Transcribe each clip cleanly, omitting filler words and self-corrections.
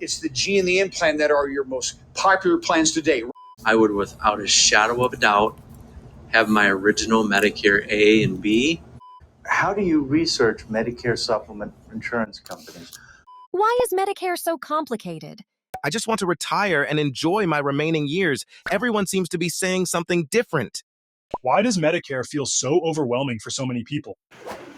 It's the G and the N plan that are your most popular plans today. I would, without a shadow of a doubt, have my original Medicare A and B. How do you research Medicare supplement insurance companies? Why is Medicare so complicated? I just want to retire and enjoy my remaining years. Everyone seems to be saying something different. Why does Medicare feel so overwhelming for so many people?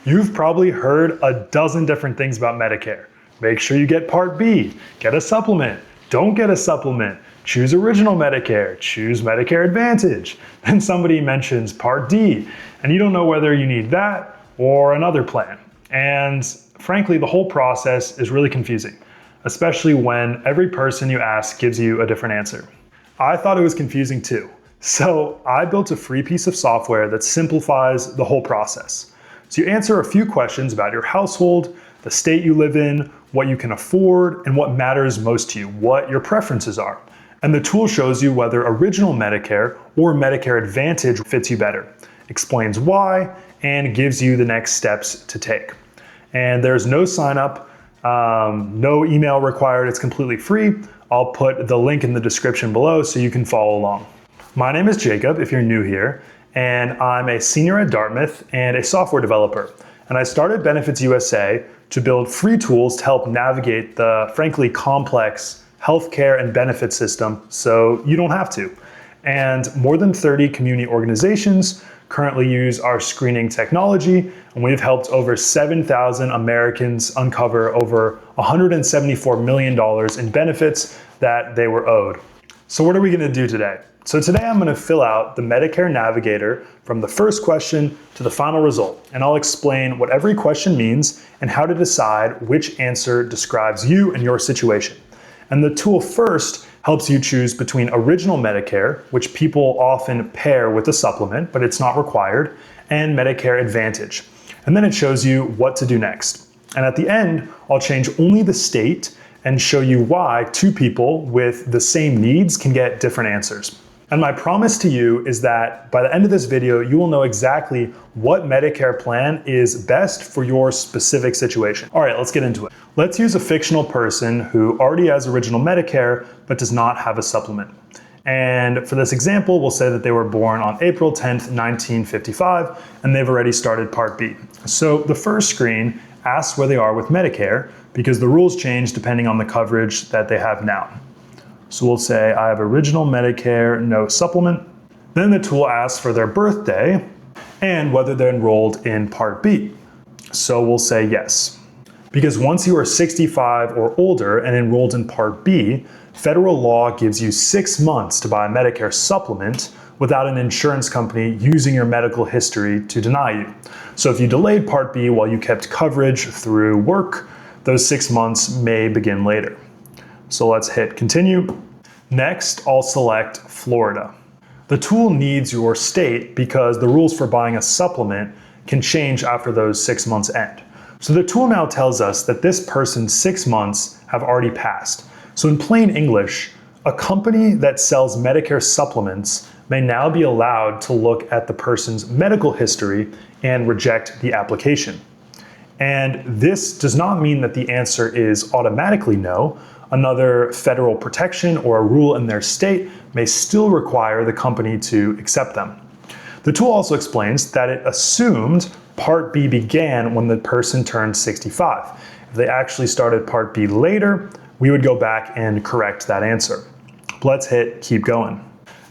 You've probably heard a dozen different things about Medicare. Make sure you get Part B, get a supplement, don't get a supplement, choose original Medicare, choose Medicare Advantage. Then somebody mentions Part D, and you don't know whether you need that or another plan. And frankly, the whole process is really confusing, especially when every person you ask gives you a different answer. I thought it was confusing too. So I built a free piece of software that simplifies the whole process. So you answer a few questions about your household, the state you live in, what you can afford, and what matters most to you, what your preferences are. And the tool shows you whether original Medicare or Medicare Advantage fits you better, explains why, and gives you the next steps to take. And there's no sign up, no email required, it's completely free. I'll put the link in the description below so you can follow along. My name is Jacob, if you're new here, and I'm a senior at Dartmouth and a software developer. And I started Benefits USA to build free tools to help navigate the frankly complex healthcare and benefit system so you don't have to. And more than 30 community organizations currently use our screening technology, and we've helped over 7,000 Americans uncover over $174 million in benefits that they were owed. So what are we going to do today? So today I'm going to fill out the Medicare Navigator from the first question to the final result, and I'll explain what every question means and how to decide which answer describes you and your situation. And the tool first helps you choose between original Medicare, which people often pair with a supplement, but it's not required, and Medicare Advantage. And then it shows you what to do next. And at the end, I'll change only the state and show you why two people with the same needs can get different answers. And my promise to you is that by the end of this video, you will know exactly what Medicare plan is best for your specific situation. All right, let's get into it. Let's use a fictional person who already has original Medicare, but does not have a supplement. And for this example, we'll say that they were born on April 10th, 1955, and they've already started Part B. So the first screen asks where they are with Medicare because the rules change depending on the coverage that they have now. So we'll say I have original Medicare, no supplement. Then the tool asks for their birthday and whether they're enrolled in Part B. So we'll say yes. Because once you are 65 or older and enrolled in Part B, federal law gives you 6 months to buy a Medicare supplement without an insurance company using your medical history to deny you. So if you delayed Part B while you kept coverage through work, those 6 months may begin later. So let's hit continue. Next, I'll select Florida. The tool needs your state because the rules for buying a supplement can change after those 6 months end. So the tool now tells us that this person's 6 months have already passed. So in plain English, a company that sells Medicare supplements may now be allowed to look at the person's medical history and reject the application. And this does not mean that the answer is automatically no. Another federal protection or a rule in their state may still require the company to accept them. The tool also explains that it assumed Part B began when the person turned 65. If they actually started Part B later, we would go back and correct that answer. Let's hit keep going.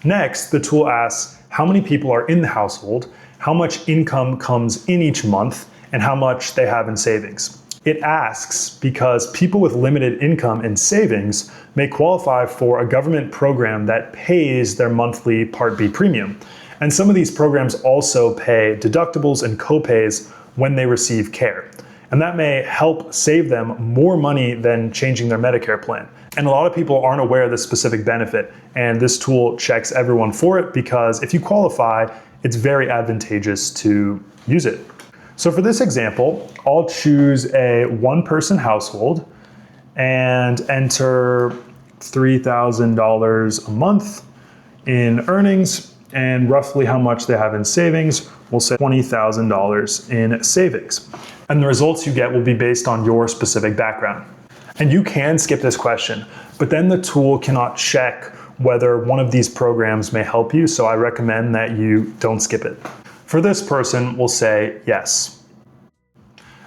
Next, the tool asks how many people are in the household, how much income comes in each month, and how much they have in savings. It asks because people with limited income and savings may qualify for a government program that pays their monthly Part B premium. And some of these programs also pay deductibles and copays when they receive care. And that may help save them more money than changing their Medicare plan. And a lot of people aren't aware of this specific benefit, and this tool checks everyone for it because if you qualify, it's very advantageous to use it. So for this example, I'll choose a one-person household and enter $3,000 a month in earnings and roughly how much they have in savings. We'll say $20,000 in savings. And the results you get will be based on your specific background. And you can skip this question, but then the tool cannot check whether one of these programs may help you, so I recommend that you don't skip it. For this person, we'll say yes.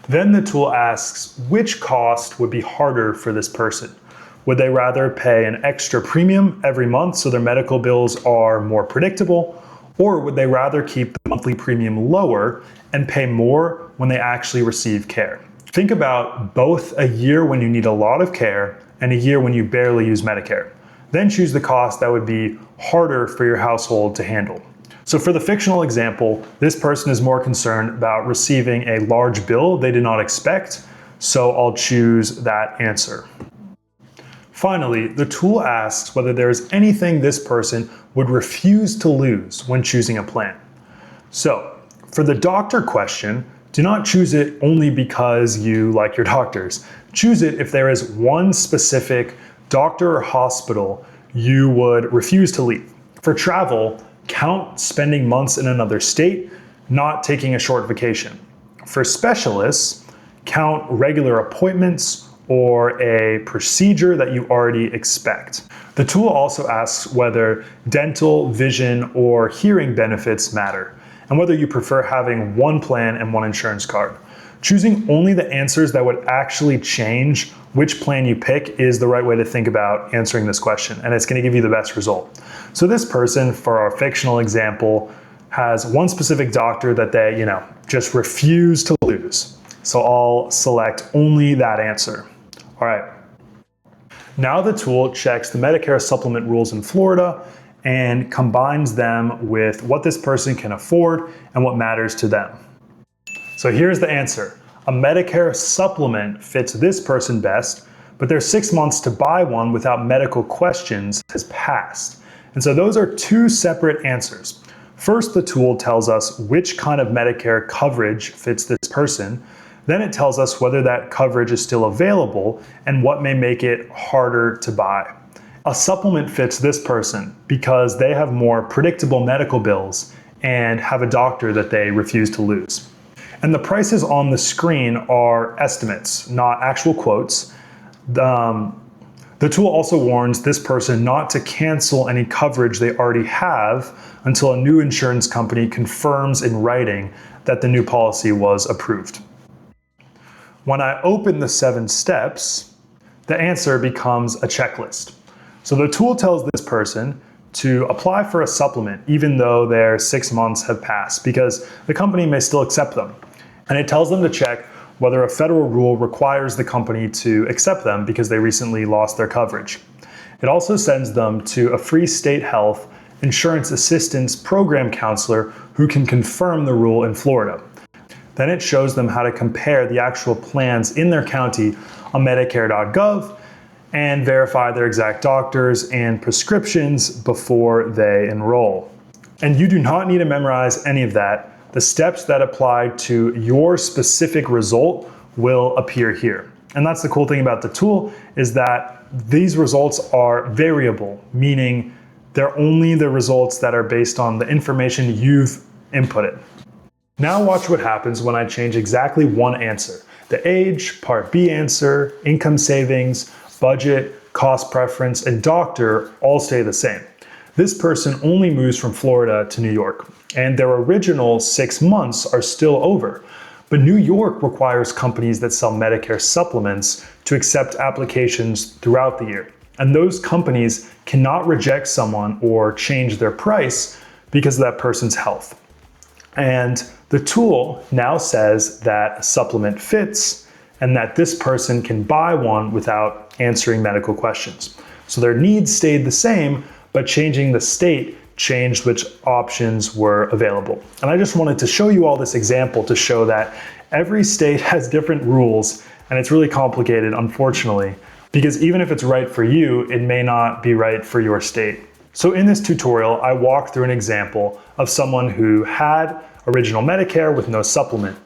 Then the tool asks which cost would be harder for this person. Would they rather pay an extra premium every month so their medical bills are more predictable, or would they rather keep the monthly premium lower and pay more when they actually receive care? Think about both a year when you need a lot of care and a year when you barely use Medicare. Then choose the cost that would be harder for your household to handle. So for the fictional example, this person is more concerned about receiving a large bill they did not expect, so I'll choose that answer. Finally, the tool asks whether there is anything this person would refuse to lose when choosing a plan. So, for the doctor question, do not choose it only because you like your doctors. Choose it if there is one specific doctor or hospital you would refuse to leave. For travel, count spending months in another state, not taking a short vacation. For specialists, count regular appointments or a procedure that you already expect. The tool also asks whether dental, vision, or hearing benefits matter, and whether you prefer having one plan and one insurance card. Choosing only the answers that would actually change which plan you pick is the right way to think about answering this question, and it's going to give you the best result. So this person, for our fictional example, has one specific doctor that they, just refuse to lose. So I'll select only that answer. All right. Now the tool checks the Medicare supplement rules in Florida and combines them with what this person can afford and what matters to them. So here's the answer. A Medicare supplement fits this person best, but their 6 months to buy one without medical questions has passed. And so those are two separate answers. First, the tool tells us which kind of Medicare coverage fits this person. Then it tells us whether that coverage is still available and what may make it harder to buy. A supplement fits this person because they have more predictable medical bills and have a doctor that they refuse to lose. And the prices on the screen are estimates, not actual quotes. The tool also warns this person not to cancel any coverage they already have until a new insurance company confirms in writing that the new policy was approved. When I open the 7 steps, the answer becomes a checklist. So the tool tells this person to apply for a supplement even though their 6 months have passed because the company may still accept them. And it tells them to check whether a federal rule requires the company to accept them because they recently lost their coverage. It also sends them to a free state health insurance assistance program counselor who can confirm the rule in Florida. Then it shows them how to compare the actual plans in their county on Medicare.gov and verify their exact doctors and prescriptions before they enroll. And you do not need to memorize any of that. The steps that apply to your specific result will appear here. And that's the cool thing about the tool is that these results are variable, meaning they're only the results that are based on the information you've inputted. Now watch what happens when I change exactly one answer. The age, Part B answer, income savings, budget, cost preference, and doctor all stay the same. This person only moves from Florida to New York, and their original 6 months are still over. But New York requires companies that sell Medicare supplements to accept applications throughout the year. And those companies cannot reject someone or change their price because of that person's health. And the tool now says that a supplement fits and that this person can buy one without answering medical questions. So their needs stayed the same, but changing the state changed which options were available. And I just wanted to show you all this example to show that every state has different rules, and it's really complicated, unfortunately, because even if it's right for you, it may not be right for your state. So in this tutorial, I walked through an example of someone who had original Medicare with no supplement.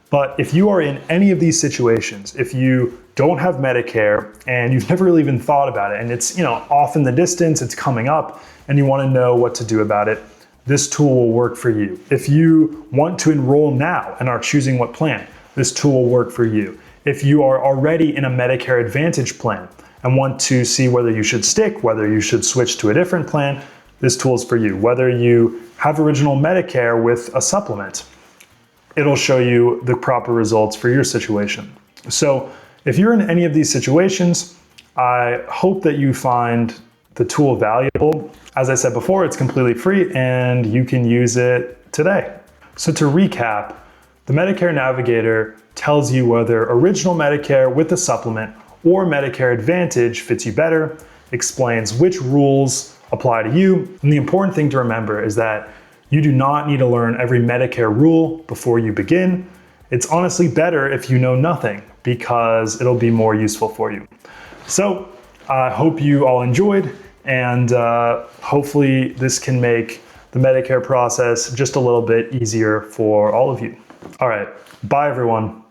But if you are in any of these situations, if you don't have Medicare and you've never really even thought about it, and it's off in the distance, it's coming up, and you want to know what to do about it, this tool will work for you. If you want to enroll now and are choosing what plan, this tool will work for you. If you are already in a Medicare Advantage plan and want to see whether you should stick, whether you should switch to a different plan, this tool is for you. Whether you have original Medicare with a supplement, it'll show you the proper results for your situation. So if you're in any of these situations, I hope that you find the tool valuable. As I said before, it's completely free and you can use it today. So to recap, the Medicare Navigator tells you whether original Medicare with a supplement or Medicare Advantage fits you better, explains which rules apply to you, and the important thing to remember is that you do not need to learn every Medicare rule before you begin. It's honestly better if you know nothing because it'll be more useful for you. So I hope you all enjoyed, and hopefully this can make the Medicare process just a little bit easier for all of you. All right, bye everyone.